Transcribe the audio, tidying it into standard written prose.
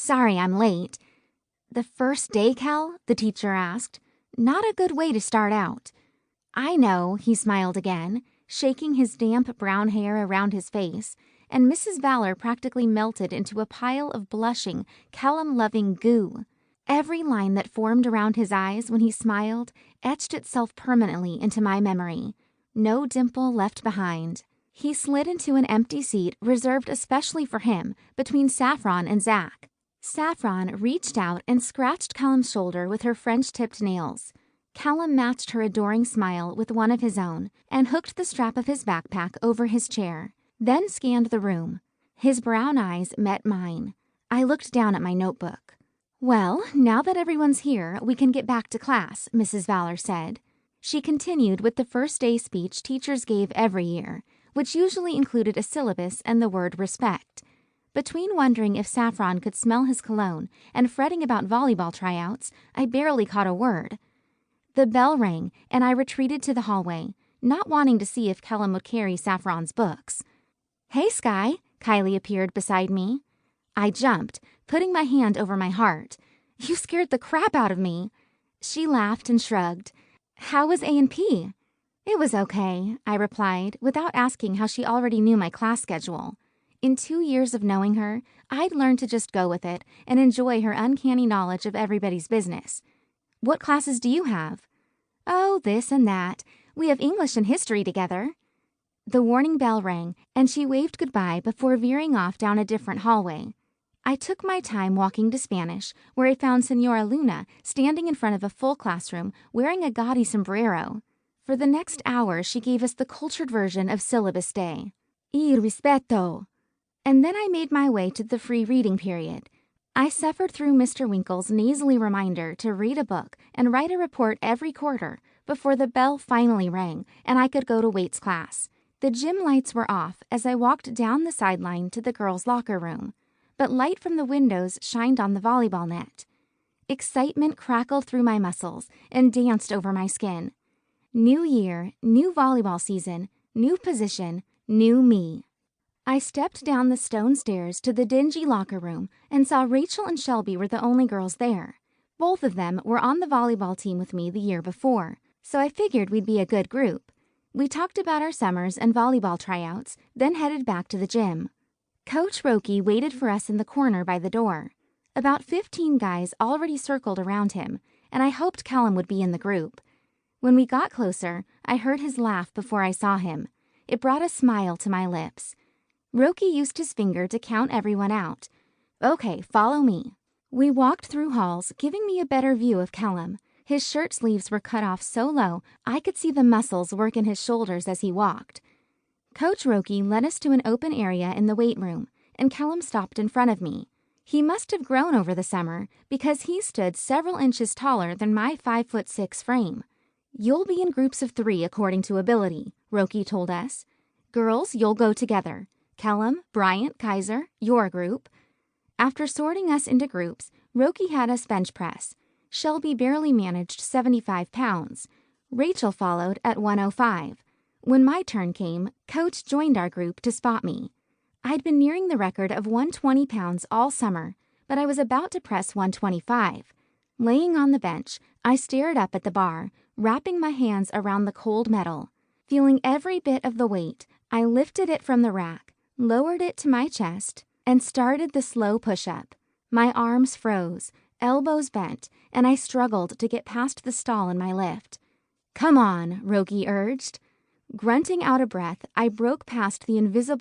Sorry I'm late. The first day, Kel? The teacher asked. Not a good way to start out. I know, he smiled again, shaking his damp brown hair around his face, and Mrs. Valor practically melted into a pile of blushing, Kellum-loving goo. Every line that formed around his eyes when he smiled etched itself permanently into my memory. No dimple left behind. He slid into an empty seat reserved especially for him between Saffron and Zach. Saffron reached out and scratched Callum's shoulder with her French-tipped nails. Callum matched her adoring smile with one of his own and hooked the strap of his backpack over his chair, then scanned the room. His brown eyes met mine. I looked down at my notebook. Well, now that everyone's here, we can get back to class, Mrs. Valor said. She continued with the first day speech teachers gave every year, which usually included a syllabus and the word respect. Between wondering if Saffron could smell his cologne and fretting about volleyball tryouts, I barely caught a word. The bell rang, and I retreated to the hallway, not wanting to see if Kellum would carry Saffron's books. Hey, Sky, Kylie appeared beside me. I jumped, putting my hand over my heart. You scared the crap out of me. She laughed and shrugged. How was A&P? It was okay, I replied, without asking how she already knew my class schedule. In 2 years of knowing her, I'd learned to just go with it and enjoy her uncanny knowledge of everybody's business. What classes do you have? Oh, this and that. We have English and history together. The warning bell rang, and she waved goodbye before veering off down a different hallway. I took my time walking to Spanish, where I found Senora Luna standing in front of a full classroom wearing a gaudy sombrero. For the next hour, she gave us the cultured version of syllabus day. Y respeto. And then I made my way to the free reading period. I suffered through Mr. Winkle's nasally reminder to read a book and write a report every quarter before the bell finally rang and I could go to weights class. The gym lights were off as I walked down the sideline to the girls' locker room, but light from the windows shined on the volleyball net. Excitement crackled through my muscles and danced over my skin. New year, new volleyball season, new position, new me. I stepped down the stone stairs to the dingy locker room and saw Rachel and Shelby were the only girls there. Both of them were on the volleyball team with me the year before, so I figured we'd be a good group. We talked about our summers and volleyball tryouts, then headed back to the gym. Coach Roki waited for us in the corner by the door. About 15 guys already circled around him, and I hoped Callum would be in the group. When we got closer, I heard his laugh before I saw him. It brought a smile to my lips. Roki used his finger to count everyone out. Okay, follow me. We walked through halls, giving me a better view of Callum. His shirt sleeves were cut off so low, I could see the muscles work in his shoulders as he walked. Coach Roki led us to an open area in the weight room, and Callum stopped in front of me. He must have grown over the summer, because he stood several inches taller than my 5'6" frame. You'll be in groups of 3 according to ability, Roki told us. Girls, you'll go together. Kellum, Bryant, Kaiser, your group. After sorting us into groups, Roki had us bench press. Shelby barely managed 75 pounds. Rachel followed at 105. When my turn came, Coach joined our group to spot me. I'd been nearing the record of 120 pounds all summer, but I was about to press 125. Laying on the bench, I stared up at the bar, wrapping my hands around the cold metal. Feeling every bit of the weight, I lifted it from the rack, lowered it to my chest, and started the slow push-up. My arms froze, elbows bent, and I struggled to get past the stall in my lift. Come on, Roki urged. Grunting out of breath, I broke past the invisible